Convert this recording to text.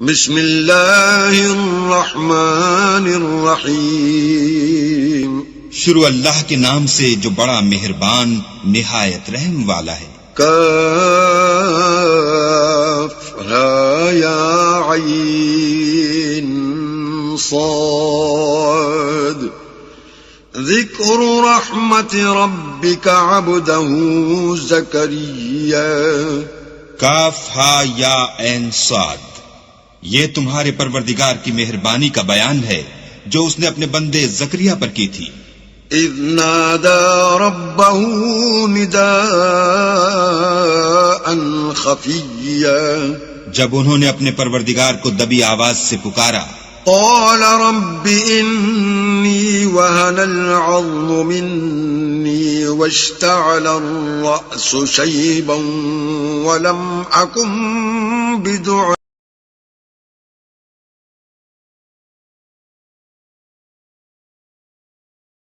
بسم اللہ الرحمن الرحیم، شروع اللہ کے نام سے جو بڑا مہربان نہایت رحم والا ہے۔ کاف ہا یا عین صاد، ذکر رحمت ربک عبدہ زکریا۔ کاف ہا یا عین صاد، یہ تمہارے پروردگار کی مہربانی کا بیان ہے جو اس نے اپنے بندے زکریا پر کی تھی۔ اذ نادى ربه نداء خفيا، جب انہوں نے اپنے پروردگار کو دبی آواز سے پکارا۔ قال رب إني وهن العظم مني واشتعل الرأس شيبا ولم أكن بدعائك